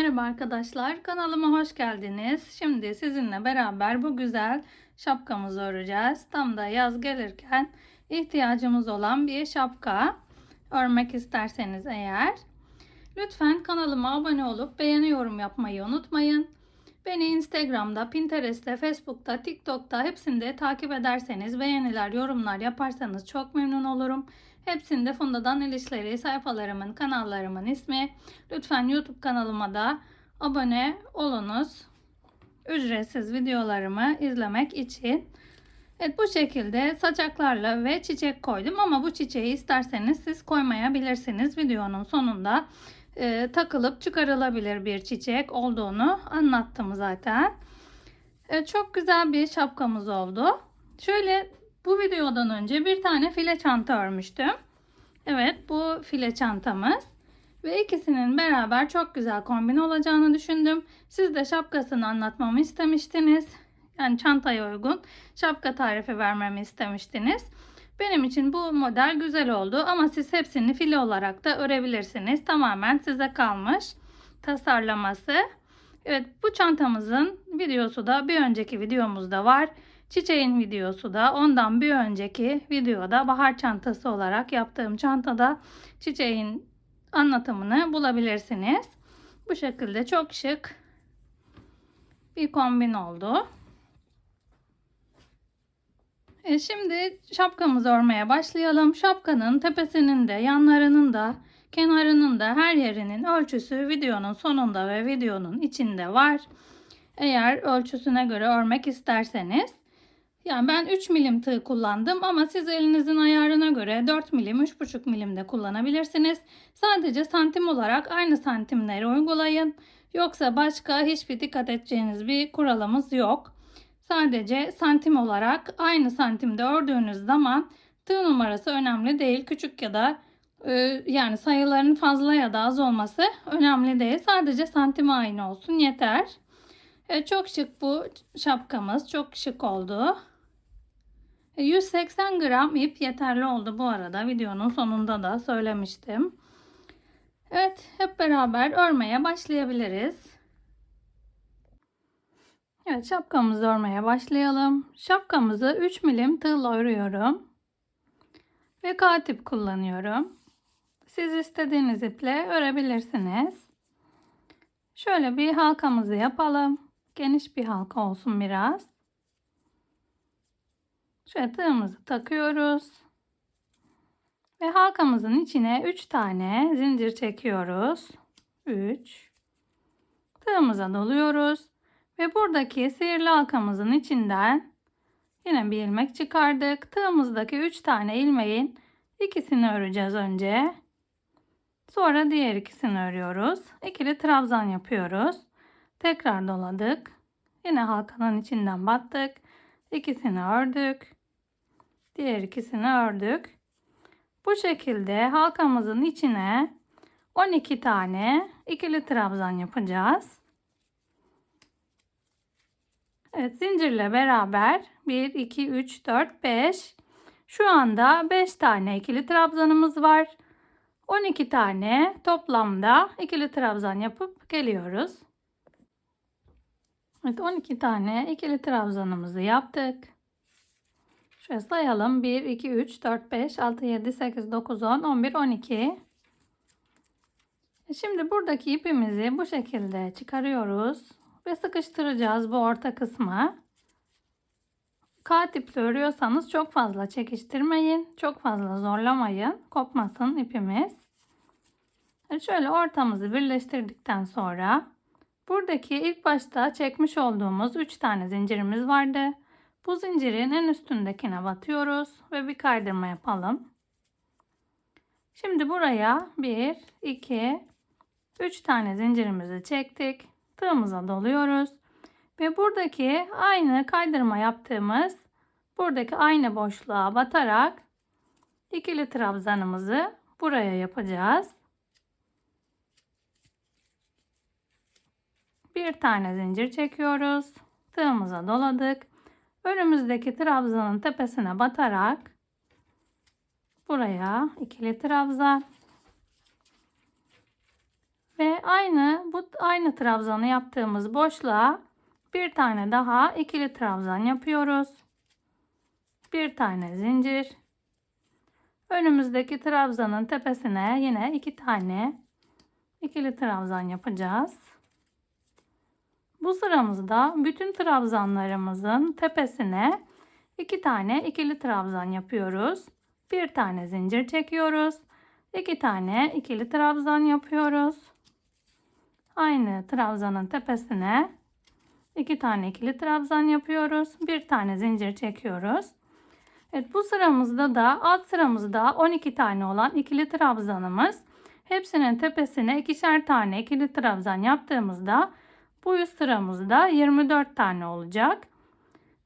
Merhaba arkadaşlar, kanalıma hoş geldiniz. Şimdi sizinle beraber bu güzel şapkamızı öreceğiz. Tam da yaz gelirken ihtiyacımız olan bir şapka. Örmek isterseniz eğer, lütfen kanalıma abone olup beğeni yorum yapmayı unutmayın. Beni Instagram'da, Pinterest'te, Facebook'ta, TikTok'ta hepsinde takip ederseniz, beğeniler, yorumlar yaparsanız çok memnun olurum. Hepsinde Funda'dan El İşleri sayfalarımın, kanallarımın ismi. Lütfen YouTube kanalıma da abone olunuz. Ücretsiz videolarımı izlemek için. Evet, bu şekilde saçaklarla ve çiçek koydum ama bu çiçeği isterseniz siz koymayabilirsiniz. Videonun sonunda takılıp çıkarılabilir bir çiçek olduğunu anlattım zaten. Çok güzel bir şapkamız oldu. Şöyle, bu videodan önce bir tane file çanta örmüştüm. Evet, bu file çantamız. Ve ikisinin beraber çok güzel kombin olacağını düşündüm. Siz de şapkasını anlatmamı istemiştiniz. Yani çantaya uygun şapka tarifi vermemi istemiştiniz. Benim için bu model güzel oldu ama siz hepsini file olarak da örebilirsiniz. Tamamen size kalmış tasarlaması. Evet, bu çantamızın videosu da bir önceki videomuzda var. Çiçeğin videosu da ondan bir önceki videoda, bahar çantası olarak yaptığım çantada çiçeğin anlatımını bulabilirsiniz. Bu şekilde çok şık bir kombin oldu. Şimdi şapkamızı örmeye başlayalım. Şapkanın tepesinin de, yanlarının da, kenarının da her yerinin ölçüsü videonun sonunda ve videonun içinde var. Eğer ölçüsüne göre örmek isterseniz. Yani ben 3 milim tığ kullandım ama siz elinizin ayarına göre 4 milim, 3,5 milim de kullanabilirsiniz. Sadece santim olarak aynı santimleri uygulayın. Yoksa başka hiçbir dikkat edeceğiniz bir kuralımız yok. Sadece santim olarak aynı santimde ördüğünüz zaman tığ numarası önemli değil. Küçük ya da yani sayıların fazla ya da az olması önemli değil. Sadece santim aynı olsun yeter. Çok şık bu şapkamız. Çok şık oldu. 180 gram ip yeterli oldu bu arada. Videonun sonunda da söylemiştim. Evet, hep beraber örmeye başlayabiliriz. Evet, şapkamızı örmeye başlayalım. Şapkamızı 3 milim tığla örüyorum. Ve katip kullanıyorum. Siz istediğiniz iple örebilirsiniz. Şöyle bir halkamızı yapalım. Geniş bir halka olsun biraz. Şöyle tığımızı takıyoruz. Ve halkamızın içine 3 tane zincir çekiyoruz. 3. Tığımıza doluyoruz. Ve buradaki sihirli halkamızın içinden yine bir ilmek çıkardık. Tığımızdaki 3 tane ilmeğin ikisini öreceğiz önce. Sonra diğer ikisini örüyoruz. İkili trabzan yapıyoruz. Tekrar doladık. Yine halkanın içinden battık. İkisini ördük. Diğer ikisini ördük. Bu şekilde halkamızın içine 12 tane ikili trabzan yapacağız. Evet, zincirle beraber 1, 2, 3, 4, 5. Şu anda 5 tane ikili trabzanımız var. 12 tane toplamda ikili trabzan yapıp geliyoruz. Evet, 12 tane ikili trabzanımızı yaptık. Şöyle sayalım. 1, 2, 3, 4, 5, 6, 7, 8, 9, 10, 11, 12. Şimdi buradaki ipimizi bu şekilde çıkarıyoruz. Ve sıkıştıracağız bu orta kısmı. Katiple örüyorsanız çok fazla çekiştirmeyin. Çok fazla zorlamayın. Kopmasın ipimiz. Şöyle ortamızı birleştirdikten sonra buradaki ilk başta çekmiş olduğumuz 3 tane zincirimiz vardı. Bu zincirin en üstündekine batıyoruz ve bir kaydırma yapalım. Şimdi buraya 1, 2, 3 tane zincirimizi çektik. Tığımıza doluyoruz. Ve buradaki aynı kaydırma yaptığımız buradaki aynı boşluğa batarak ikili trabzanımızı buraya yapacağız. Bir tane zincir çekiyoruz. Tığımıza doladık. Önümüzdeki trabzanın tepesine batarak buraya ikili trabzan ve aynı bu aynı trabzanı yaptığımız boşluğa bir tane daha ikili trabzan yapıyoruz. Bir tane zincir. Önümüzdeki trabzanın tepesine yine 2 tane ikili trabzan yapacağız. Bu sıramızda bütün trabzanlarımızın tepesine 2 tane ikili trabzan yapıyoruz. Bir tane zincir çekiyoruz. 2 tane ikili trabzan yapıyoruz. Aynı trabzanın tepesine 2 tane ikili trabzan yapıyoruz. Bir tane zincir çekiyoruz. Evet, bu sıramızda da alt sıramızda 12 tane olan ikili trabzanımız. Hepsinin tepesine ikişer tane ikili trabzan yaptığımızda bu üst sıramızda 24 tane olacak.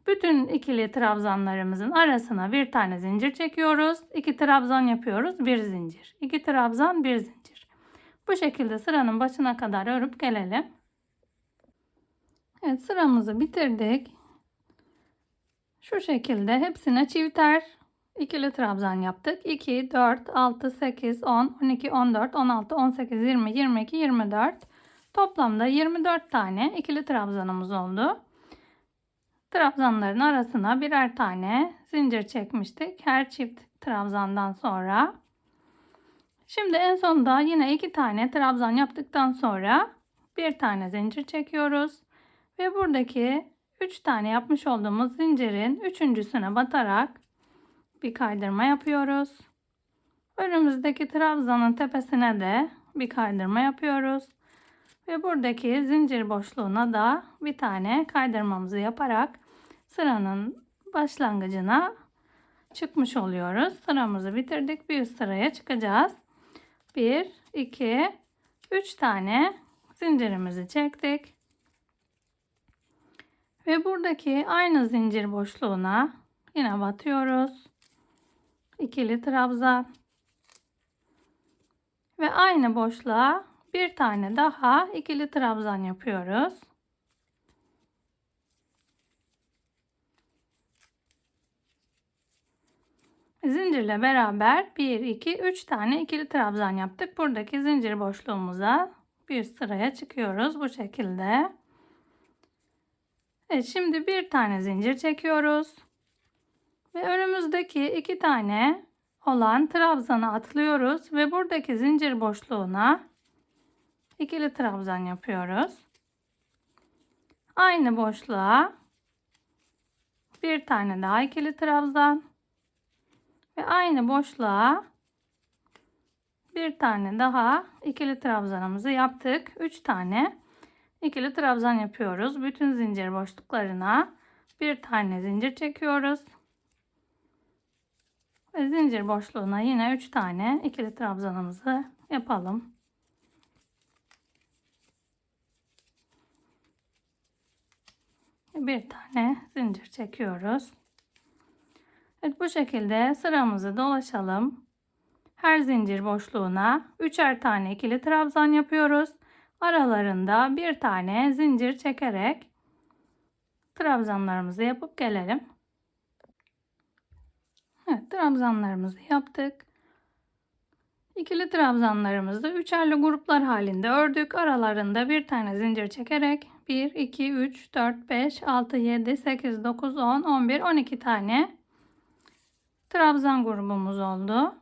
Bütün ikili trabzanlarımızın arasına bir tane zincir çekiyoruz. 2 trabzan yapıyoruz. Bir zincir. 2 trabzan, bir zincir. Bu şekilde sıranın başına kadar örüp gelelim. Evet, sıramızı bitirdik. Şu şekilde hepsine çifter ikili trabzan yaptık. 2, 4, 6, 8, 10, 12, 14, 16, 18, 20, 22, 24. Toplamda 24 tane ikili trabzanımız oldu. Trabzanların arasına birer tane zincir çekmiştik. Her çift trabzandan sonra. Şimdi en sonunda yine 2 tane trabzan yaptıktan sonra bir tane zincir çekiyoruz. Ve buradaki 3 tane yapmış olduğumuz zincirin üçüncüsüne batarak bir kaydırma yapıyoruz. Önümüzdeki trabzanın tepesine de bir kaydırma yapıyoruz. Ve buradaki zincir boşluğuna da bir tane kaydırmamızı yaparak sıranın başlangıcına çıkmış oluyoruz. Sıramızı bitirdik. Bir üst sıraya çıkacağız. 1, 2, 3 tane zincirimizi çektik. Ve buradaki aynı zincir boşluğuna yine batıyoruz. İkili trabzan. Ve aynı boşluğa bir tane daha ikili trabzan yapıyoruz. Zincirle beraber 1, 2, 3 tane ikili trabzan yaptık. Buradaki zincir boşluğumuza bir üst sıraya çıkıyoruz bu şekilde. Evet, şimdi bir tane zincir çekiyoruz. Ve önümüzdeki 2 tane olan trabzanı atlıyoruz ve buradaki zincir boşluğuna ikili trabzan yapıyoruz. Aynı boşluğa bir tane daha ikili trabzan ve aynı boşluğa bir tane daha ikili trabzanımızı yaptık. 3 tane ikili trabzan yapıyoruz. Bütün zincir boşluklarına bir tane zincir çekiyoruz. Ve zincir boşluğuna yine 3 tane ikili trabzanımızı yapalım. Bir tane zincir çekiyoruz. Evet, bu şekilde sıramızı dolaşalım. Her zincir boşluğuna 3'er tane ikili trabzan yapıyoruz. Aralarında bir tane zincir çekerek trabzanlarımızı yapıp gelelim. Evet, trabzanlarımızı yaptık. İkili trabzanlarımızı üçerli gruplar halinde ördük. Aralarında bir tane zincir çekerek 1, 2, 3, 4, 5, 6, 7, 8, 9, 10, 11, 12 tane trabzan grubumuz oldu.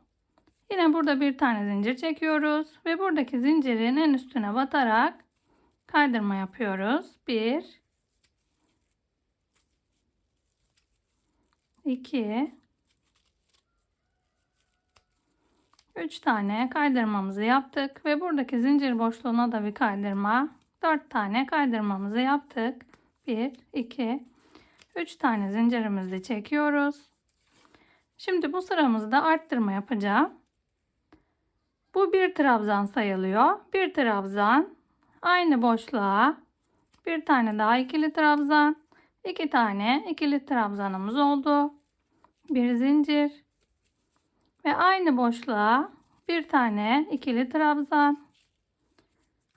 Yine burada bir tane zincir çekiyoruz ve buradaki zincirin en üstüne batarak kaydırma yapıyoruz. 1, 2, 3 tane kaydırmamızı yaptık ve buradaki zincir boşluğuna da bir kaydırma. 4 tane kaydırmamızı yaptık. 1, 2, 3 tane zincirimizi çekiyoruz. Şimdi bu sıramızda arttırma yapacağım. Bu bir trabzan sayılıyor. Bir trabzan, aynı boşluğa bir tane daha ikili trabzan, 2 tane ikili trabzanımız oldu. Bir zincir ve aynı boşluğa bir tane ikili trabzan,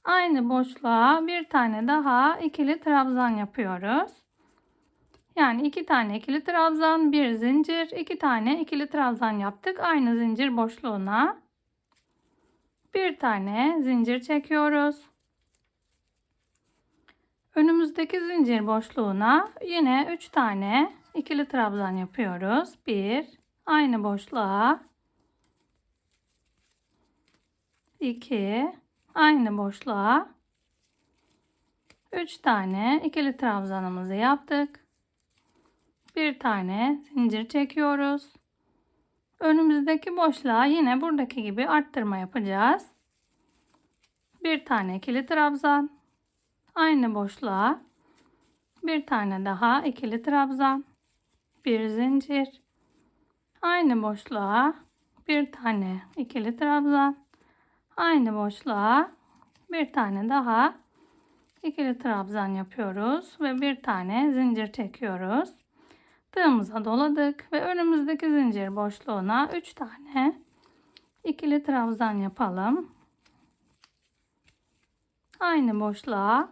aynı boşluğa bir tane daha ikili trabzan yapıyoruz. Yani 2 tane ikili trabzan, bir zincir, 2 tane ikili trabzan yaptık. Aynı zincir boşluğuna bir tane zincir çekiyoruz. Önümüzdeki zincir boşluğuna yine 3 tane ikili trabzan yapıyoruz. 1, aynı boşluğa 2, aynı boşluğa 3 tane ikili trabzanımızı yaptık. Bir tane zincir çekiyoruz. Önümüzdeki boşluğa yine buradaki gibi arttırma yapacağız. Bir tane ikili trabzan, aynı boşluğa bir tane daha ikili trabzan, bir zincir, aynı boşluğa bir tane ikili trabzan, aynı boşluğa bir tane daha ikili trabzan yapıyoruz ve bir tane zincir çekiyoruz. Tığımıza doladık ve önümüzdeki zincir boşluğuna 3 tane ikili trabzan yapalım. Aynı boşluğa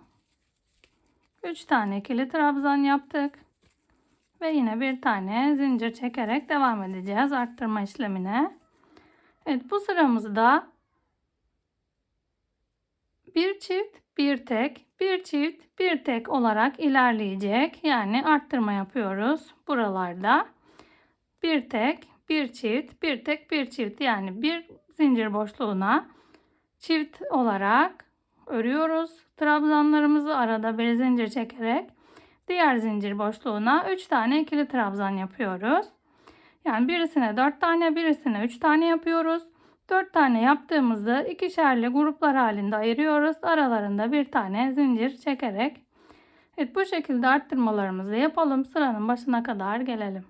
3 tane ikili trabzan yaptık. Ve yine bir tane zincir çekerek devam edeceğiz arttırma işlemine. Evet, bu sıramızda bir çift, bir tek, bir çift, bir tek olarak ilerleyecek. Yani arttırma yapıyoruz buralarda. Bir tek, bir çift, bir tek, bir çift. Yani bir zincir boşluğuna çift olarak örüyoruz. Trabzanlarımızı arada bir zincir çekerek diğer zincir boşluğuna 3 tane ikili trabzan yapıyoruz. Yani birisine 4 tane, birisine 3 tane yapıyoruz. 4 tane yaptığımızda ikişerli gruplar halinde ayırıyoruz. Aralarında bir tane zincir çekerek. Evet, bu şekilde arttırmalarımızı yapalım. Sıranın başına kadar gelelim.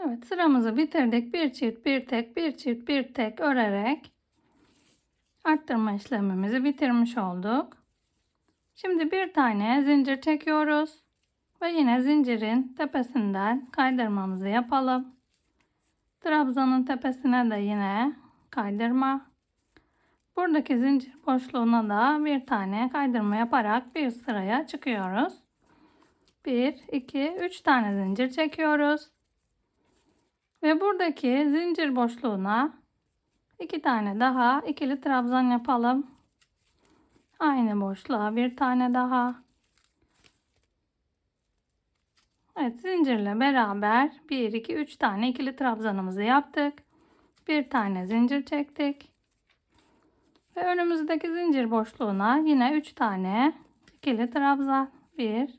Evet, sıramızı bitirdik. Bir çift, bir tek, bir çift, bir tek örerek arttırma işlemimizi bitirmiş olduk. Şimdi bir tane zincir çekiyoruz ve yine zincirin tepesinden kaydırmamızı yapalım. Trabzanın tepesine de yine kaydırma. Buradaki zincir boşluğuna da bir tane kaydırma yaparak bir sıraya çıkıyoruz. 1, 2, 3 tane zincir çekiyoruz. Ve buradaki zincir boşluğuna 2 tane daha ikili trabzan yapalım. Aynı boşluğa bir tane daha. Evet, zincirle beraber 1, 2, 3 tane ikili trabzanımızı yaptık. Bir tane zincir çektik. Ve önümüzdeki zincir boşluğuna yine 3 tane ikili trabzan. 1,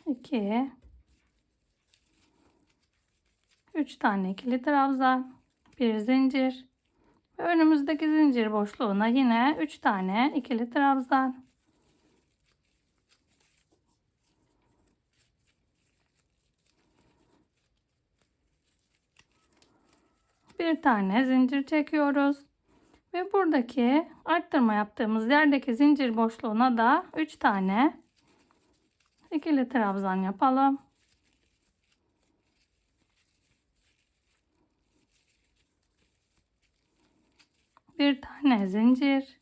2, 3 tane ikili trabzan. Bir zincir. Ve önümüzdeki zincir boşluğuna yine 3 tane ikili trabzan. Bir tane zincir çekiyoruz. Ve buradaki arttırma yaptığımız yerdeki zincir boşluğuna da 3 tane ikili trabzan yapalım. Bir tane zincir.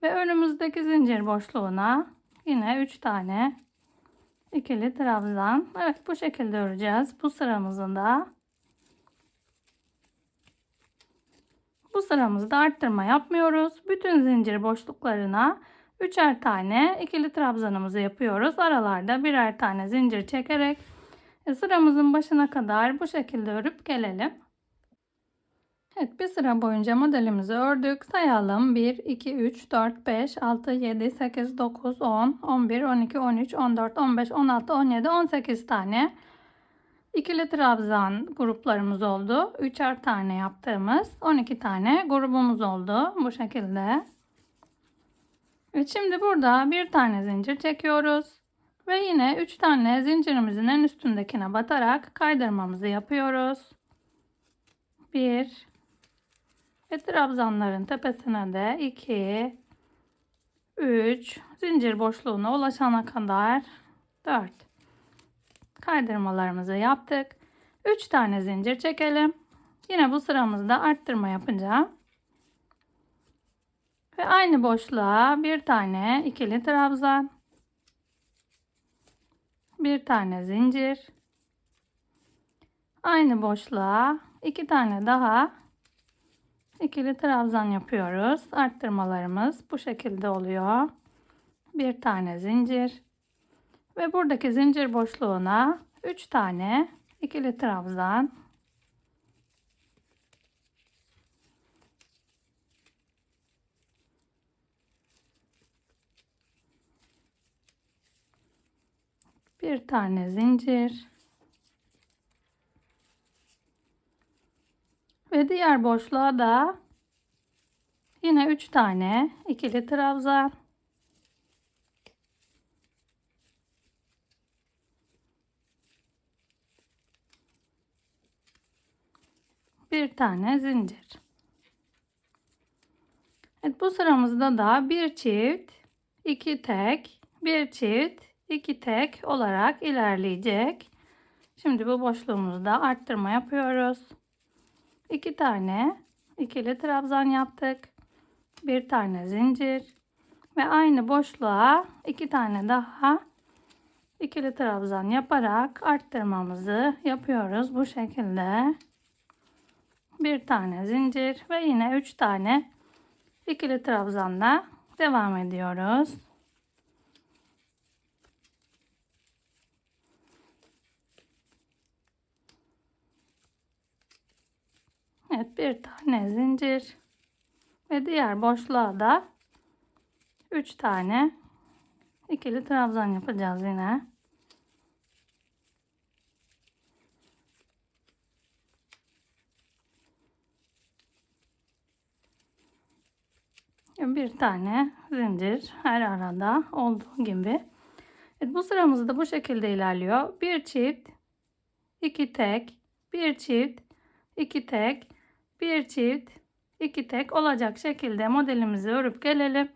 Ve önümüzdeki zincir boşluğuna yine 3 tane ikili trabzan. Evet, bu şekilde öreceğiz bu sıramızı da. Bu sıramızda arttırma yapmıyoruz. Bütün zincir boşluklarına 3'er tane ikili trabzanımızı yapıyoruz. Aralarda birer tane zincir çekerek sıramızın başına kadar bu şekilde örüp gelelim. Evet, bir sıra boyunca modelimizi ördük. Sayalım. 1, 2, 3, 4, 5, 6, 7, 8, 9, 10, 11, 12, 13, 14, 15, 16, 17, 18 tane İkili trabzan gruplarımız oldu. 3'er tane yaptığımız 12 tane grubumuz oldu. Bu şekilde. Evet, şimdi burada bir tane zincir çekiyoruz. Ve yine 3 tane zincirimizin en üstündekine batarak kaydırmamızı yapıyoruz. 1 ve trabzanların tepesine de 2, 3 zincir boşluğuna ulaşana kadar 4 kaydırmalarımızı yaptık. 3 tane zincir çekelim. Yine bu sıramızda arttırma yapacağım. Ve aynı boşluğa bir tane ikili trabzan, bir tane zincir, aynı boşluğa 2 tane daha ikili trabzan yapıyoruz. Arttırmalarımız bu şekilde oluyor. Bir tane zincir ve buradaki zincir boşluğuna 3 tane ikili trabzan. Bir tane zincir ve diğer boşluğa da yine 3 tane ikili trabzan. Bir tane zincir. Evet, bu sıramızda da bir çift, iki tek, bir çift, iki tek olarak ilerleyecek. Şimdi bu boşluğumuzda arttırma yapıyoruz. 2 tane ikili trabzan yaptık. Bir tane zincir ve aynı boşluğa 2 tane daha ikili trabzan yaparak arttırmamızı yapıyoruz bu şekilde. Bir tane zincir ve yine 3 tane ikili trabzanla devam ediyoruz. Evet, bir tane zincir ve diğer boşluğa da 3 tane ikili trabzan yapacağız yine. Bir tane zincir her arada olduğu gibi. Evet, bu sıramız da bu şekilde ilerliyor. Bir çift, iki tek, bir çift, iki tek, bir çift, iki tek olacak şekilde modelimizi örüp gelelim.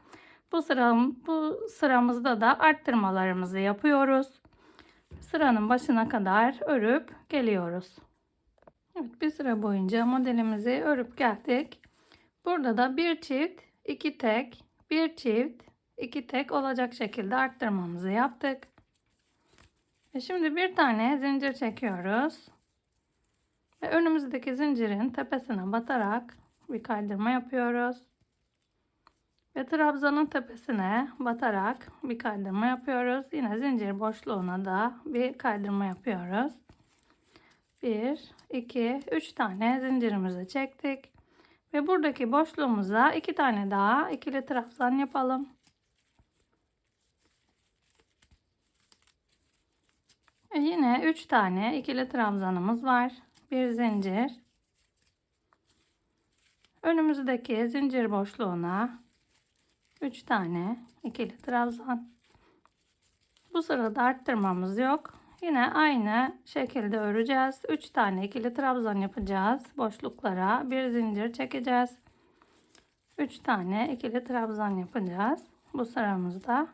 Bu sıramızda da arttırmalarımızı yapıyoruz. Sıranın başına kadar örüp geliyoruz. Evet, bir sıra boyunca modelimizi örüp geldik. Burada da bir çift, iki tek, bir çift, iki tek olacak şekilde arttırmamızı yaptık. Ve şimdi bir tane zincir çekiyoruz. Ve önümüzdeki zincirin tepesine batarak bir kaydırma yapıyoruz. Ve trabzanın tepesine batarak bir kaydırma yapıyoruz. Yine zincir boşluğuna da bir kaydırma yapıyoruz. 1, 2, 3 tane zincirimizi çektik. Ve buradaki boşluğumuza 2 tane daha ikili trabzan yapalım. Ve yine 3 tane ikili trabzanımız var. Bir zincir. Önümüzdeki zincir boşluğuna 3 tane ikili trabzan. Bu sırada arttırmamız yok. Yine aynı şekilde öreceğiz. 3 tane ikili trabzan yapacağız. Boşluklara bir zincir çekeceğiz. 3 tane ikili trabzan yapacağız bu sıramızda.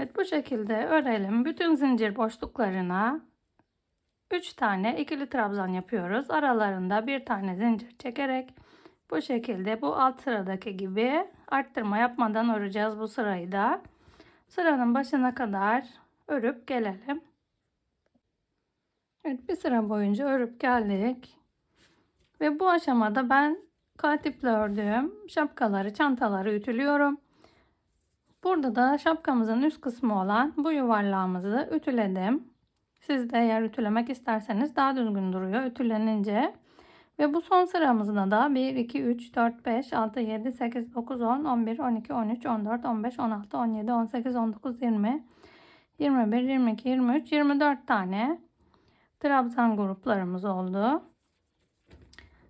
Evet, bu şekilde örelim. Bütün zincir boşluklarına 3 tane ikili trabzan yapıyoruz. Aralarında bir tane zincir çekerek bu şekilde bu alt sıradaki gibi arttırma yapmadan öreceğiz bu sırayı da. Sıranın başına kadar örüp gelelim. Evet, bir sıra boyunca örüp geldik. Ve bu aşamada ben katiple ördüğüm şapkaları, çantaları ütülüyorum. Burada da şapkamızın üst kısmı olan bu yuvarlağımızı ütüledim. Siz de eğer ütülemek isterseniz daha düzgün duruyor ütülenince. Ve bu son sıramızda da 1, 2, 3, 4, 5, 6, 7, 8, 9, 10, 11, 12, 13, 14, 15, 16, 17, 18, 19, 20, 21, 22, 23, 24 tane trabzan gruplarımız oldu.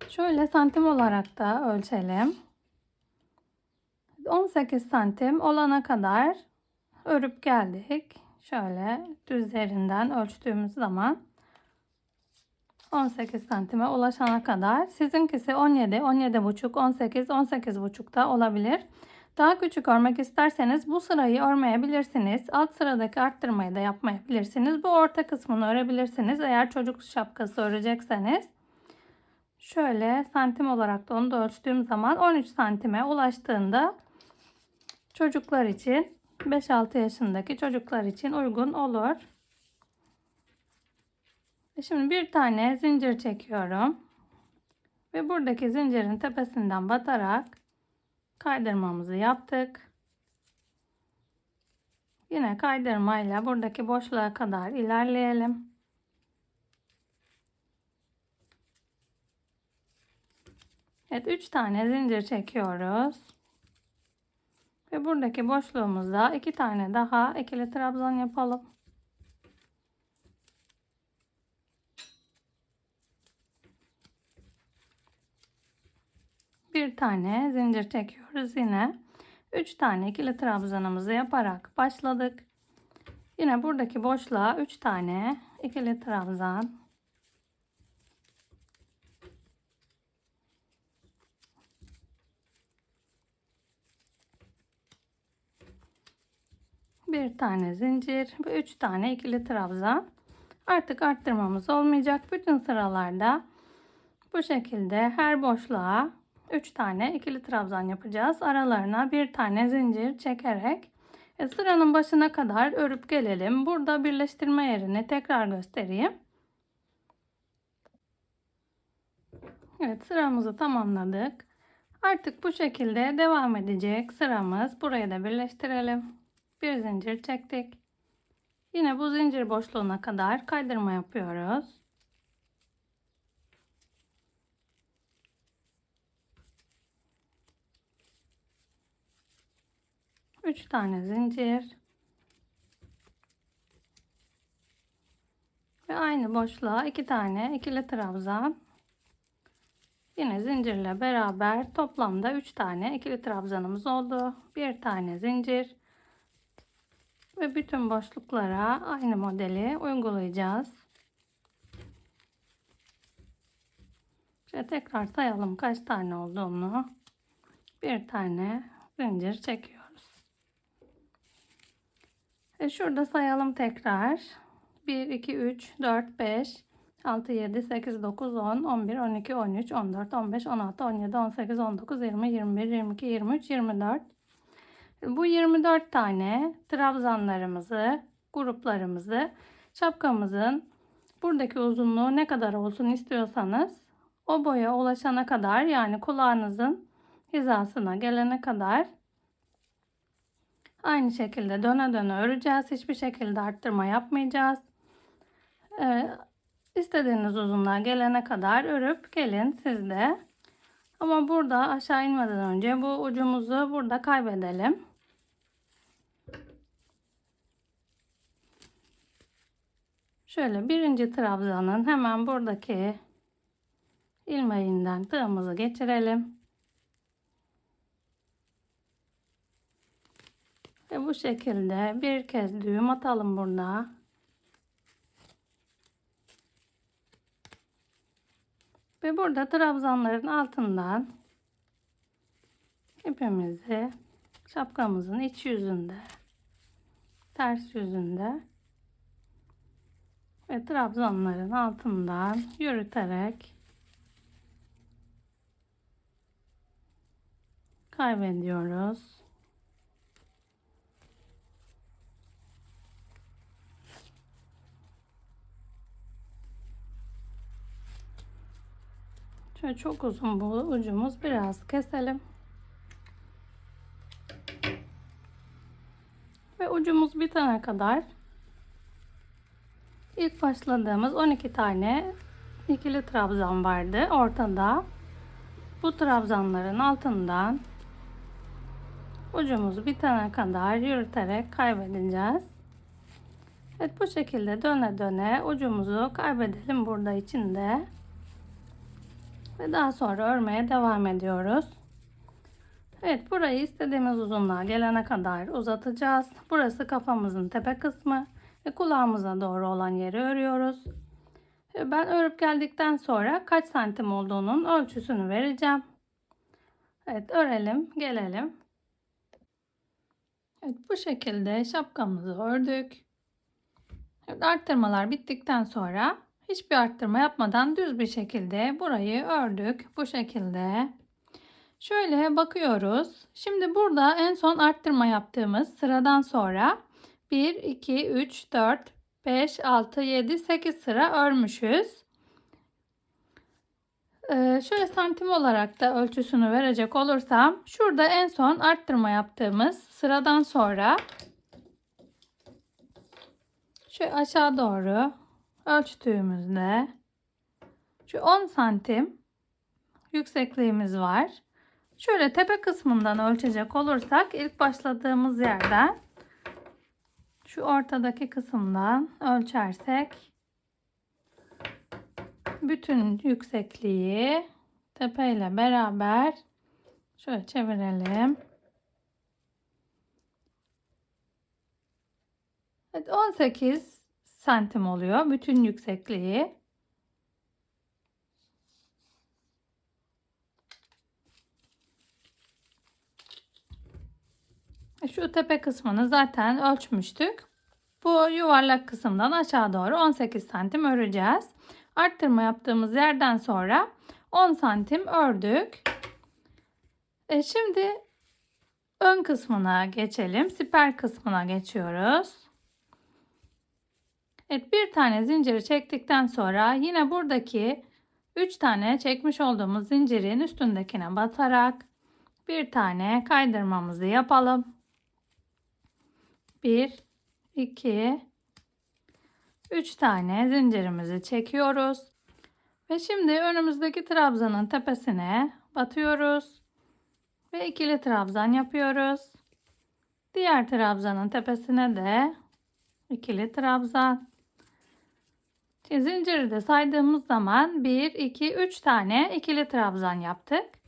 Şöyle santim olarak da ölçelim. 18 santim olana kadar örüp geldik. Şöyle düzlerinden ölçtüğümüz zaman 18 santime ulaşana kadar. Sizinkisi 17, 17,5, 18, 18,5 da olabilir. Daha küçük örmek isterseniz bu sırayı örmeyebilirsiniz. Alt sıradaki arttırmayı da yapmayabilirsiniz. Bu orta kısmını örebilirsiniz. Eğer çocuk şapkası örecekseniz. Şöyle santim olarak da onu da ölçtüğüm zaman 13 santime ulaştığında çocuklar için 5-6 yaşındaki çocuklar için uygun olur. Şimdi bir tane zincir çekiyorum. Ve buradaki zincirin tepesinden batarak kaydırmamızı yaptık. Yine kaydırmayla buradaki boşluğa kadar ilerleyelim. Evet, 3 tane zincir çekiyoruz. Ve buradaki boşluğumuzda 2 tane daha ikili trabzan yapalım. Bir tane zincir çekiyoruz yine. 3 tane ikili trabzanımızı yaparak başladık. Yine buradaki boşluğa 3 tane ikili trabzan. Bir tane zincir ve 3 tane ikili trabzan. Artık arttırmamız olmayacak. Bütün sıralarda bu şekilde her boşluğa 3 tane ikili trabzan yapacağız. Aralarına bir tane zincir çekerek sıranın başına kadar örüp gelelim. Burada birleştirme yerini tekrar göstereyim. Evet, sıramızı tamamladık. Artık bu şekilde devam edecek sıramız. Burayı da birleştirelim. Bir zincir çektik. Yine bu zincir boşluğuna kadar kaydırma yapıyoruz. Üç tane zincir ve aynı boşluğa 2 tane ikili trabzan. Yine zincirle beraber toplamda 3 tane ikili trabzanımız oldu. Bir tane zincir ve bütün boşluklara aynı modeli uygulayacağız. Şöyle tekrar sayalım kaç tane olduğunu. Bir tane zincir çekiyoruz. Şurada sayalım tekrar. 1, 2, 3, 4, 5, 6, 7, 8, 9, 10, 11, 12, 13, 14, 15, 16, 17, 18, 19, 20, 21, 22, 23, 24. Bu 24 tane trabzanlarımızı, gruplarımızı şapkamızın buradaki uzunluğu ne kadar olsun istiyorsanız o boya ulaşana kadar, yani kulağınızın hizasına gelene kadar aynı şekilde döne döne öreceğiz. Hiçbir şekilde arttırma yapmayacağız. İstediğiniz uzunluğa gelene kadar örüp gelin siz de. Ama burada aşağı inmeden önce bu ucumuzu burada kaybedelim. Şöyle birinci trabzanın hemen buradaki ilmeğinden tığımızı geçirelim. Ve bu şekilde bir kez düğüm atalım burada. Ve burada trabzanların altından ipimizi şapkamızın iç yüzünde, ters yüzünde ve trabzanların altından yürüterek kaybediyoruz. Şöyle çok uzun bu ucumuz, biraz keselim. Ve ucumuz bitene kadar ilk başladığımız 12 tane ikili trabzan vardı ortada. Bu trabzanların altından ucumuz bitene kadar yürüterek kaybedeceğiz. Evet, bu şekilde döne döne ucumuzu kaybedelim burada içinde. Ve daha sonra örmeye devam ediyoruz. Evet, burayı istediğimiz uzunluğa gelene kadar uzatacağız. Burası kafamızın tepe kısmı ve kulağımıza doğru olan yeri örüyoruz. Ben örüp geldikten sonra kaç santim olduğunun ölçüsünü vereceğim. Evet, örelim, gelelim. Evet, bu şekilde şapkamızı ördük. Evet, arttırmalar bittikten sonra hiçbir arttırma yapmadan düz bir şekilde burayı ördük. Bu şekilde. Şöyle bakıyoruz. Şimdi burada en son arttırma yaptığımız sıradan sonra 1, 2, 3, 4, 5, 6, 7, 8 sıra örmüşüz. Şöyle santim olarak da ölçüsünü verecek olursam şurada en son arttırma yaptığımız sıradan sonra şu aşağı doğru ölçtüğümüzde şu 10 santim yüksekliğimiz var. Şöyle tepe kısmından ölçecek olursak ilk başladığımız yerden şu ortadaki kısımdan ölçersek bütün yüksekliği tepe ile beraber şöyle çevirelim. Evet, 18 santim oluyor bütün yüksekliği. Şu tepe kısmını zaten ölçmüştük. Bu yuvarlak kısımdan aşağı doğru 18 santim öreceğiz. Arttırma yaptığımız yerden sonra 10 santim ördük. Şimdi ön kısmına geçelim. Siper kısmına geçiyoruz. Evet, bir tane zinciri çektikten sonra yine buradaki 3 tane çekmiş olduğumuz zincirin üstündekine batarak bir tane kaydırmamızı yapalım. 1, 2, 3 tane zincirimizi çekiyoruz. Ve şimdi önümüzdeki trabzanın tepesine batıyoruz. Ve ikili trabzan yapıyoruz. Diğer trabzanın tepesine de ikili trabzan. Zinciri de saydığımız zaman 1, 2, 3 tane ikili trabzan yaptık.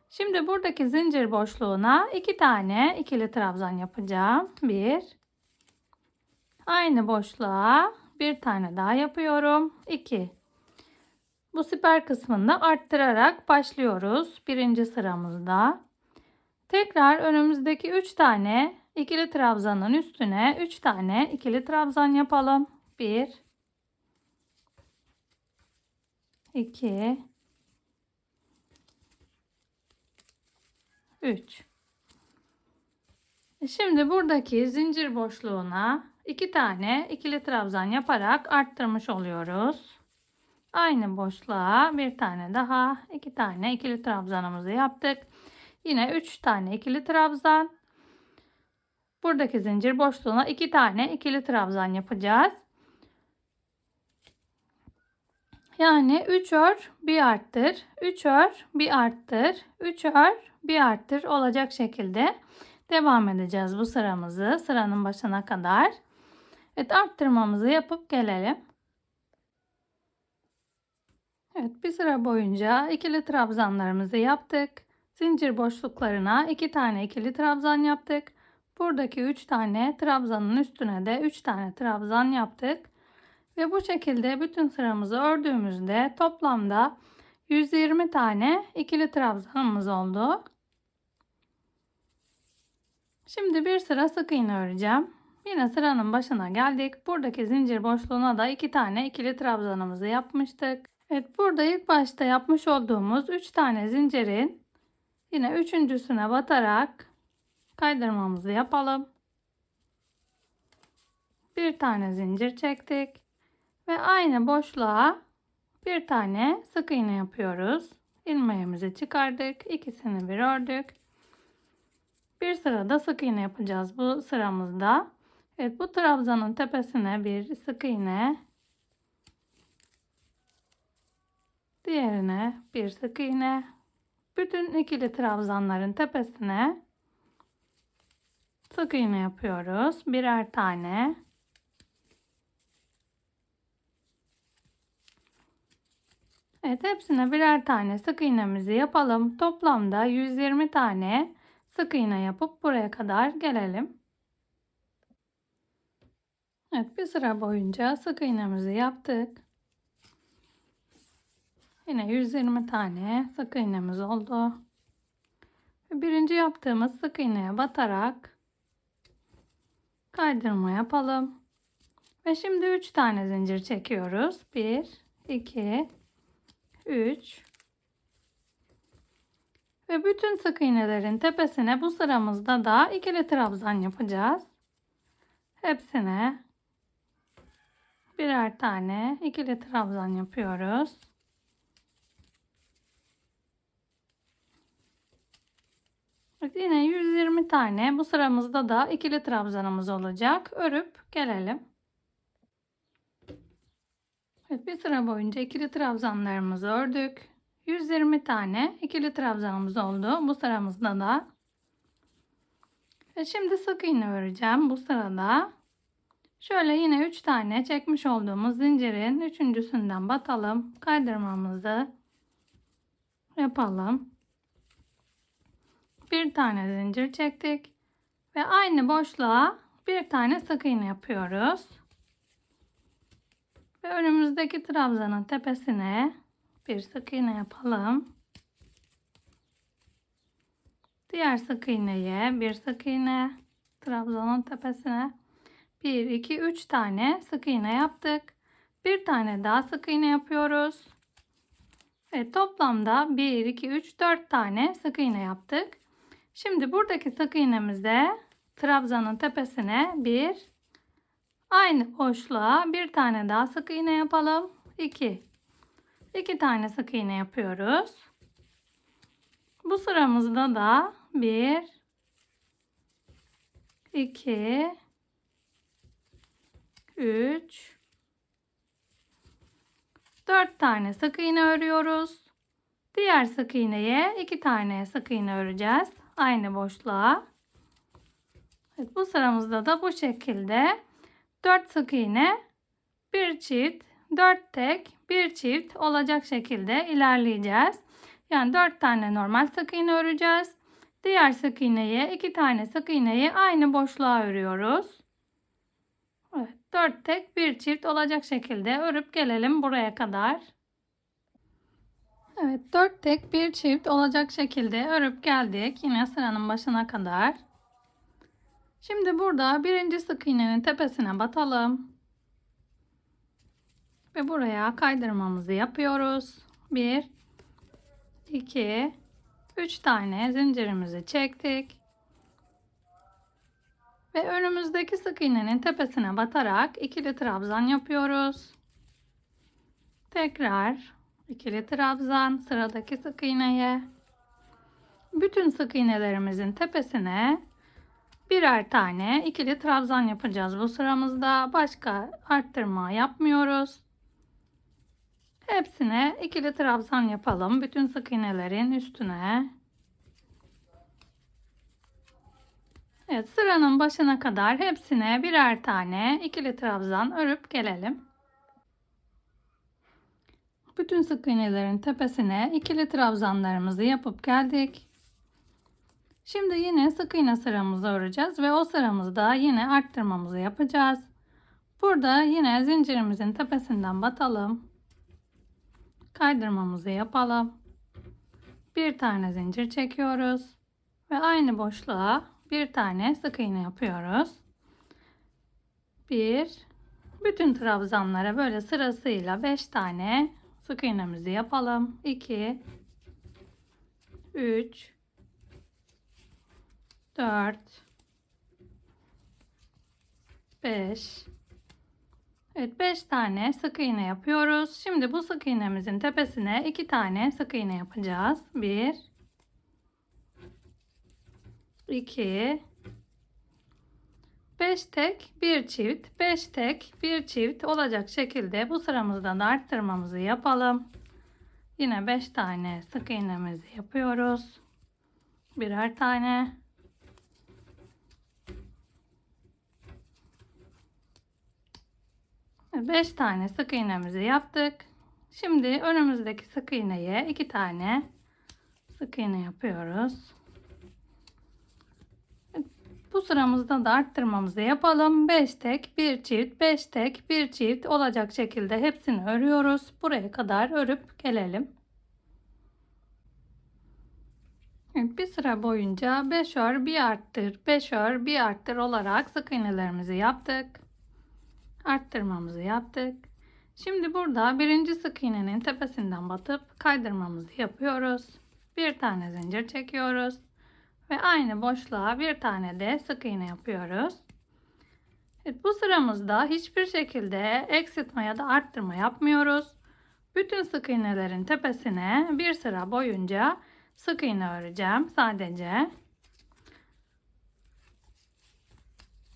Şimdi buradaki zincir boşluğuna 2 tane ikili trabzan yapacağım. 1. Aynı boşluğa bir tane daha yapıyorum. 2. Bu siper kısmını arttırarak başlıyoruz. Birinci sıramızda. Tekrar önümüzdeki 3 tane ikili trabzanın üstüne 3 tane ikili trabzan yapalım. 1, 2, 3. Şimdi buradaki zincir boşluğuna 2 tane ikili trabzan yaparak arttırmış oluyoruz. Aynı boşluğa bir tane daha 2 tane ikili trabzanımızı yaptık. Yine 3 tane ikili trabzan. Buradaki zincir boşluğuna 2 tane ikili trabzan yapacağız. Yani 3 ör, bir arttır, 3 ör, bir arttır, 3 ör, bir arttır olacak şekilde devam edeceğiz bu sıramızı sıranın başına kadar. Evet, arttırmamızı yapıp gelelim. Evet, bir sıra boyunca ikili trabzanlarımızı yaptık. Zincir boşluklarına 2 tane ikili trabzan yaptık. Buradaki 3 tane trabzanın üstüne de 3 tane trabzan yaptık. Ve bu şekilde bütün sıramızı ördüğümüzde toplamda 120 tane ikili trabzanımız oldu. Şimdi bir sıra sık iğne öreceğim. Yine sıranın başına geldik. Buradaki zincir boşluğuna da 2 tane ikili trabzanımızı yapmıştık. Evet, burada ilk başta yapmış olduğumuz 3 tane zincirin yine üçüncüsüne batarak kaydırmamızı yapalım. Bir tane zincir çektik. Ve aynı boşluğa bir tane sık iğne yapıyoruz. İlmeğimizi çıkardık. İkisini bir ördük. Bir sırada sık iğne yapacağız bu sıramızda. Evet, bu trabzanın tepesine bir sık iğne. Diğerine bir sık iğne. Bütün ikili trabzanların tepesine sık iğne yapıyoruz. Birer tane. Evet, hepsine birer tane sık iğnemizi yapalım. Toplamda 120 tane sık iğne yapıp buraya kadar gelelim. Evet, bir sıra boyunca sık iğnemizi yaptık. Yine 120 tane sık iğnemiz oldu. Birinci yaptığımız sık iğneye batarak kaydırma yapalım. Ve şimdi 3 tane zincir çekiyoruz. 1, 2, 3. Ve bütün sık iğnelerin tepesine bu sıramızda da ikili trabzan yapacağız. Hepsine birer tane ikili trabzan yapıyoruz. Evet, yine 120 tane bu sıramızda da ikili trabzanımız olacak. Örüp gelelim. Evet, bir sıra boyunca ikili trabzanlarımızı ördük. 120 tane ikili trabzanımız oldu bu sıramızda da. Ve şimdi sık iğne öreceğim bu sırada. Şöyle yine 3 tane çekmiş olduğumuz zincirin üçüncüsünden batalım. Kaydırmamızı yapalım. Bir tane zincir çektik ve aynı boşluğa bir tane sık iğne yapıyoruz. Ve önümüzdeki trabzanın tepesine bir sık iğne yapalım. Diğer sık iğneye bir sık iğne, trabzanın tepesine 1 2 3 tane sık iğne yaptık. Bir tane daha sık iğne yapıyoruz. Ve toplamda 1 2 3 4 tane sık iğne yaptık. Şimdi buradaki sık iğnemizde trabzanın tepesine aynı boşluğa bir tane daha sık iğne yapalım. 2 tane sık iğne yapıyoruz. Bu sıramızda da 1 2 3 4 tane sık iğne örüyoruz. Diğer sık iğneye 2 tane sık iğne öreceğiz. Aynı boşluğa. Evet, bu sıramızda da bu şekilde 4 sık iğne, bir çift, 4 tek, bir çift olacak şekilde ilerleyeceğiz. Yani 4 tane normal sık iğne öreceğiz. Diğer sık iğneye 2 tane sık iğneyi aynı boşluğa örüyoruz. Evet, 4 tek, bir çift olacak şekilde örüp gelelim buraya kadar. Evet, 4 tek, bir çift olacak şekilde örüp geldik yine sıranın başına kadar. Şimdi burada birinci sık iğnenin tepesine batalım. Ve buraya kaydırmamızı yapıyoruz. 1 2 3 tane zincirimizi çektik. Ve önümüzdeki sık iğnenin tepesine batarak ikili trabzan yapıyoruz. Tekrar ikili trabzan sıradaki sık iğneye. Bütün sık iğnelerimizin tepesine birer tane ikili trabzan yapacağız bu sıramızda. Başka arttırma yapmıyoruz. Hepsine ikili trabzan yapalım. Bütün sık iğnelerin üstüne. Evet, sıranın başına kadar hepsine birer tane ikili trabzan örüp gelelim. Bütün sık iğnelerin tepesine ikili trabzanlarımızı yapıp geldik. Şimdi yine sık iğne sıramızı öreceğiz ve o sıramızda yine arttırmamızı yapacağız. Burada yine zincirimizin tepesinden batalım. Kaydırmamızı yapalım. Bir tane zincir çekiyoruz ve aynı boşluğa bir tane sık iğne yapıyoruz. Bütün trabzanlara böyle sırasıyla 5 tane sık iğnemizi yapalım. 2 3 4 5. Evet, 5 tane sık iğne yapıyoruz. Şimdi bu sık iğnemizin tepesine 2 tane sık iğne yapacağız. 1 2 5 tek, bir çift, 5 tek, bir çift olacak şekilde bu sıramızdan arttırmamızı yapalım. Yine 5 tane sık iğnemizi yapıyoruz. Birer tane. Beş tane sık iğnemizi yaptık. Şimdi önümüzdeki sık iğneye 2 tane sık iğne yapıyoruz. Bu sıramızda da arttırmamızı yapalım. 5 tek, bir çift, 5 tek, bir çift olacak şekilde hepsini örüyoruz. Buraya kadar örüp gelelim. Evet, bir sıra boyunca 5 ör, bir arttır, 5 ör, bir arttır olarak sık iğnelerimizi yaptık. Arttırmamızı yaptık. Şimdi burada birinci sık iğnenin tepesinden batıp kaydırmamızı yapıyoruz. bir tane zincir çekiyoruz ve aynı boşluğa bir tane de sık iğne yapıyoruz. Evet, bu sıramızda hiçbir şekilde eksiltme ya da arttırma yapmıyoruz. Bütün sık iğnelerin tepesine bir sıra boyunca sık iğne öreceğim sadece.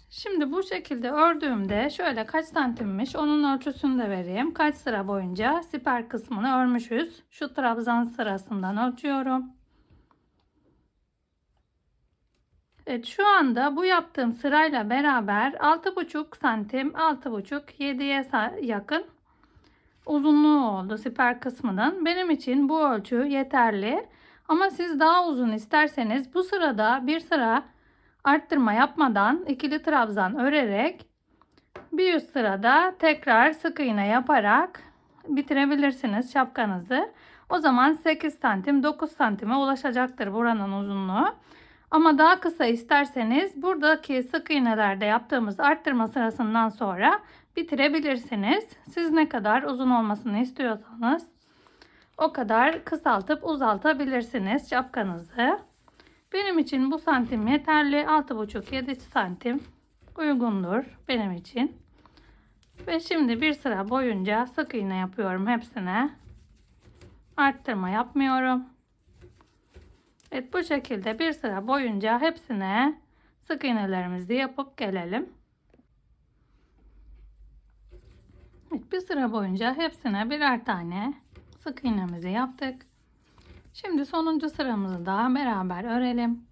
Şimdi bu şekilde ördüğümde şöyle kaç santimmiş onun ölçüsünü de vereyim. Kaç sıra boyunca siper kısmını örmüşüz. Şu trabzan sırasından ölçüyorum. Evet, şu anda bu yaptığım sırayla beraber 6,5 santim, 6,5-7'ye yakın uzunluğu oldu siper kısmının. Benim için bu ölçü yeterli. Ama siz daha uzun isterseniz bu sırada bir sıra arttırma yapmadan ikili trabzan örerek bir üst sırada tekrar sık iğne yaparak bitirebilirsiniz şapkanızı. O zaman 8 santim 9 santime ulaşacaktır buranın uzunluğu. Ama daha kısa isterseniz buradaki sık iğnelerde yaptığımız arttırma sırasından sonra bitirebilirsiniz. Siz ne kadar uzun olmasını istiyorsanız o kadar kısaltıp uzaltabilirsiniz şapkanızı. Benim için bu santim yeterli. 6,5-7 santim uygundur benim için. Ve şimdi bir sıra boyunca sık iğne yapıyorum hepsine. Arttırma yapmıyorum. Evet, bu şekilde bir sıra boyunca hepsine sık iğnelerimizi yapıp gelelim. Evet, bir sıra boyunca hepsine birer tane sık iğnemizi yaptık. Şimdi sonuncu sıramızı da beraber örelim.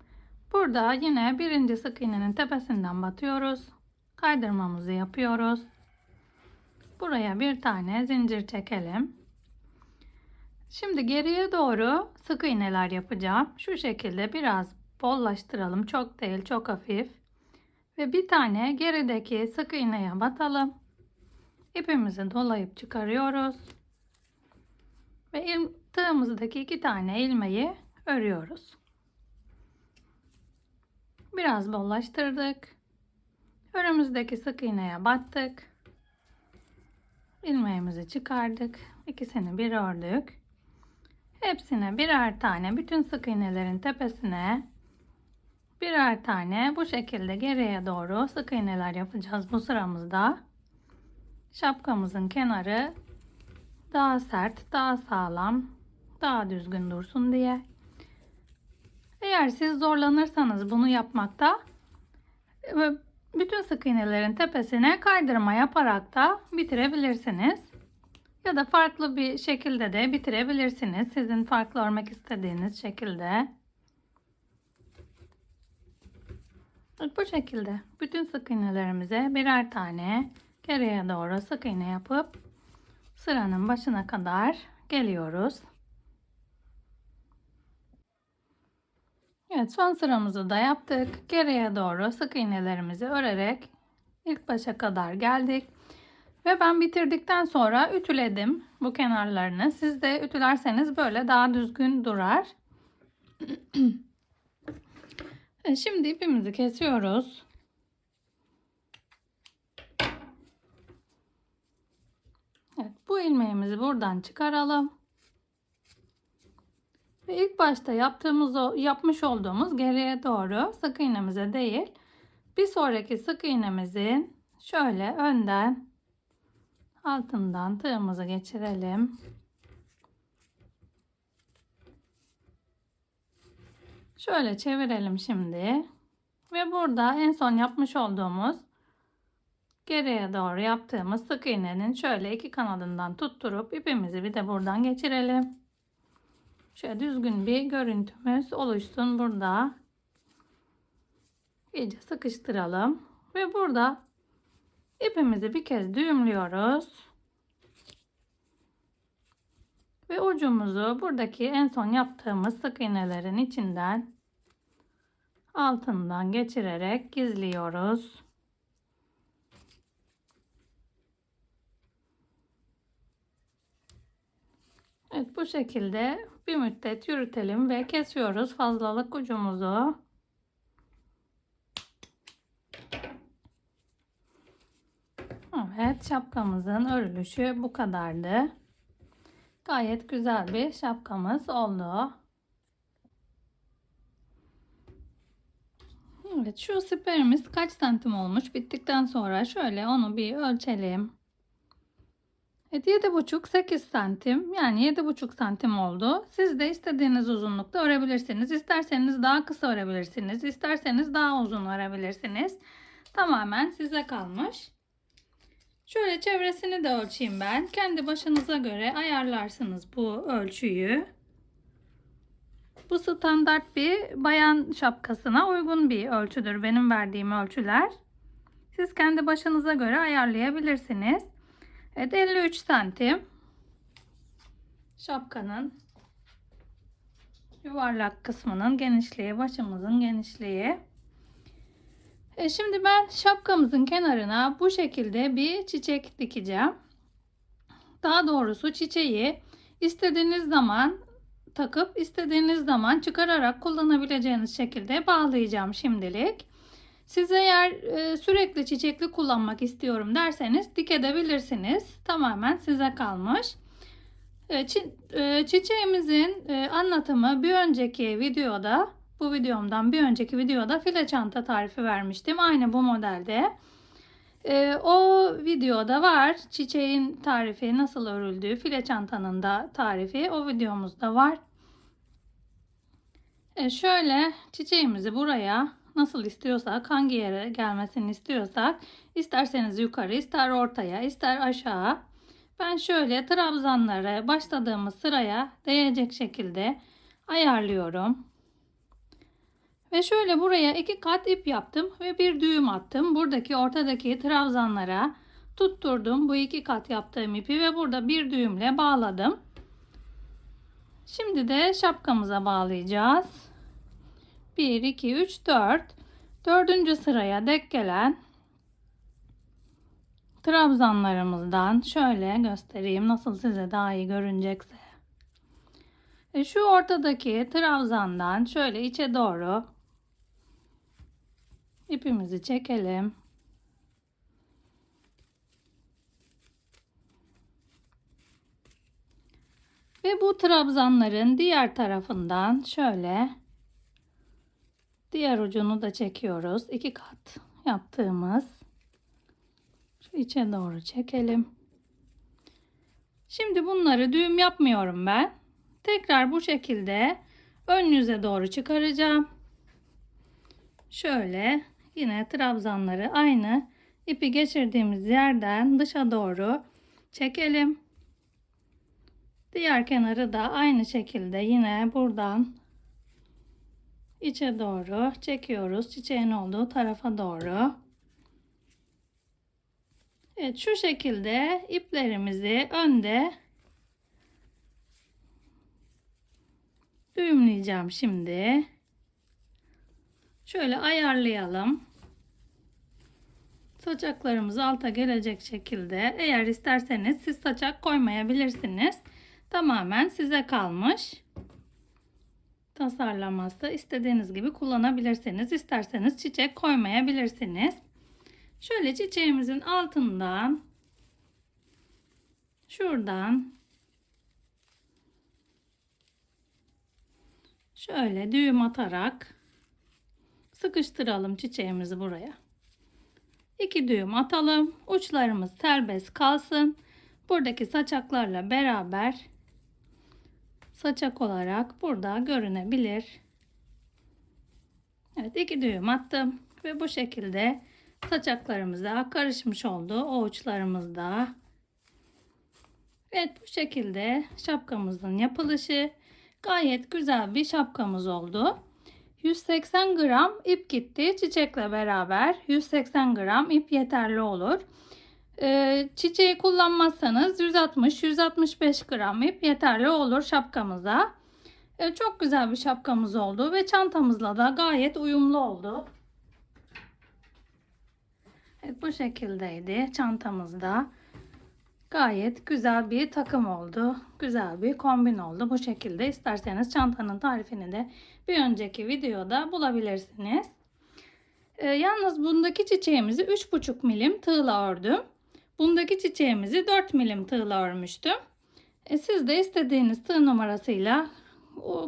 Burada yine birinci sık iğnenin tepesinden batıyoruz. Kaydırmamızı yapıyoruz. Buraya bir tane zincir çekelim. Şimdi geriye doğru sık iğneler yapacağım. Şu şekilde biraz bollaştıralım. Çok değil, çok hafif. Ve bir tane gerideki sık iğneye batalım. İpimizi dolayıp çıkarıyoruz. Ve tığımızdaki 2 tane ilmeği örüyoruz. Biraz bollaştırdık. Önümüzdeki sık iğneye battık. İlmeğimizi çıkardık. İkisini bir ördük. Hepsine birer tane, bütün sık iğnelerin tepesine birer tane bu şekilde geriye doğru sık iğneler yapacağız bu sıramızda. Şapkamızın kenarı daha sert, daha sağlam, daha düzgün dursun diye. Eğer siz zorlanırsanız bunu yapmakta bütün sık iğnelerin tepesine kaydırma yaparak da bitirebilirsiniz. Ya da farklı bir şekilde de bitirebilirsiniz. Sizin farklı örmek istediğiniz şekilde. Bu şekilde bütün sık iğnelerimize birer tane geriye doğru sık iğne yapıp sıranın başına kadar geliyoruz. Evet, son sıramızı da yaptık. Geriye doğru sık iğnelerimizi örerek ilk başa kadar geldik. Ve ben bitirdikten sonra ütüledim bu kenarlarını. Siz de ütülerseniz böyle daha düzgün durar. Şimdi ipimizi kesiyoruz. Evet, bu ilmeğimizi buradan çıkaralım. Ve ilk başta yapmış olduğumuz geriye doğru sık iğnemize değil, bir sonraki sık iğnemizin şöyle önden altından tığımızı geçirelim. Şöyle çevirelim şimdi. Ve burada en son yapmış olduğumuz geriye doğru yaptığımız sık iğnenin şöyle iki kanadından tutturup ipimizi bir de buradan geçirelim. Şöyle düzgün bir görüntümüz oluşsun burada. İyice sıkıştıralım. Ve burada ipimizi bir kez düğümlüyoruz. Ve ucumuzu buradaki en son yaptığımız sık iğnelerin içinden altından geçirerek gizliyoruz. Evet, bu şekilde bir müddet yürütelim ve kesiyoruz fazlalık ucumuzu. Evet, şapkamızın örülüşü bu kadardı. Gayet güzel bir şapkamız oldu. Evet, şu siperimiz kaç santim olmuş? Bittikten sonra şöyle onu bir ölçelim. Evet, 7,5-8 santim, yani 7,5 santim oldu. Siz de istediğiniz uzunlukta örebilirsiniz. İsterseniz daha kısa örebilirsiniz. İsterseniz daha uzun örebilirsiniz. Tamamen size kalmış. Şöyle çevresini de ölçeyim ben. Kendi başınıza göre ayarlarsınız bu ölçüyü. Bu standart bir bayan şapkasına uygun bir ölçüdür benim verdiğim ölçüler. Siz kendi başınıza göre ayarlayabilirsiniz. Evet, 53 santim şapkanın yuvarlak kısmının genişliği, başımızın genişliği. Şimdi ben şapkamızın kenarına bu şekilde bir çiçek dikeceğim. Daha doğrusu çiçeği istediğiniz zaman takıp istediğiniz zaman çıkararak kullanabileceğiniz şekilde bağlayacağım şimdilik. Siz eğer sürekli çiçekli kullanmak istiyorum derseniz dikebilirsiniz. Tamamen size kalmış. Çiçeğimizin anlatımı bir önceki videoda, bu videomdan bir önceki videoda file çanta tarifi vermiştim. Aynı bu modelde. O videoda var. Çiçeğin tarifi, nasıl örüldüğü, file çantanın da tarifi o videomuzda var. Şöyle çiçeğimizi buraya nasıl istiyorsak, hangi yere gelmesini istiyorsak, isterseniz yukarı, ister ortaya, ister aşağı. Ben şöyle trabzanları başladığımız sıraya değecek şekilde ayarlıyorum. Ve şöyle buraya 2 kat ip yaptım ve bir düğüm attım. Buradaki ortadaki trabzanlara tutturdum bu 2 kat yaptığım ipi ve burada bir düğümle bağladım. Şimdi de şapkamıza bağlayacağız. 1, 2, 3, 4. Dördüncü sıraya dek gelen trabzanlarımızdan şöyle göstereyim nasıl size daha iyi görünecekse. Şu ortadaki trabzandan şöyle içe doğru ipimizi çekelim. Ve bu trabzanların diğer tarafından şöyle diğer ucunu da çekiyoruz. 2 kat yaptığımız şu içe doğru çekelim. Şimdi bunları düğüm yapmıyorum ben. Tekrar bu şekilde ön yüze doğru çıkaracağım. Şöyle yine trabzanları aynı ipi geçirdiğimiz yerden dışa doğru çekelim. Diğer kenarı da aynı şekilde yine buradan içe doğru çekiyoruz. Çiçeğin olduğu tarafa doğru. Evet, şu şekilde iplerimizi önde düğümleyeceğim şimdi. Şöyle ayarlayalım. Saçaklarımız alta gelecek şekilde. Eğer isterseniz siz saçak koymayabilirsiniz. Tamamen size kalmış. Tasarlaması istediğiniz gibi kullanabilirsiniz. İsterseniz çiçek koymayabilirsiniz. Şöyle çiçeğimizin altından şuradan şöyle düğüm atarak sıkıştıralım çiçeğimizi buraya. 2 düğüm atalım. Uçlarımız serbest kalsın. Buradaki saçaklarla beraber saçak olarak burada görünebilir. Evet, 2 düğüm attım ve bu şekilde saçaklarımıza karışmış oldu o uçlarımızda. Evet, bu şekilde şapkamızın yapılışı gayet güzel bir şapkamız oldu. 180 gram ip gitti çiçekle beraber. 180 gram ip yeterli olur. Çiçeği kullanmazsanız 160-165 gram ip yeterli olur şapkamıza. Çok güzel bir şapkamız oldu ve çantamızla da gayet uyumlu oldu. Evet, bu şekildeydi çantamızda. Gayet güzel bir takım oldu. Güzel bir kombin oldu. Bu şekilde isterseniz çantanın tarifini de bir önceki videoda bulabilirsiniz. Yalnız bundaki çiçeğimizi 3,5 milim tığla ördüm. Bundaki çiçeğimizi 4 milim tığla örmüştüm. Siz de istediğiniz tığ numarasıyla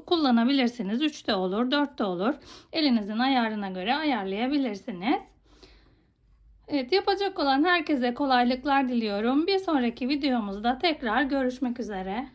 kullanabilirsiniz. 3 de olur, 4 de olur. Elinizin ayarına göre ayarlayabilirsiniz. Evet, yapacak olan herkese kolaylıklar diliyorum. Bir sonraki videomuzda tekrar görüşmek üzere.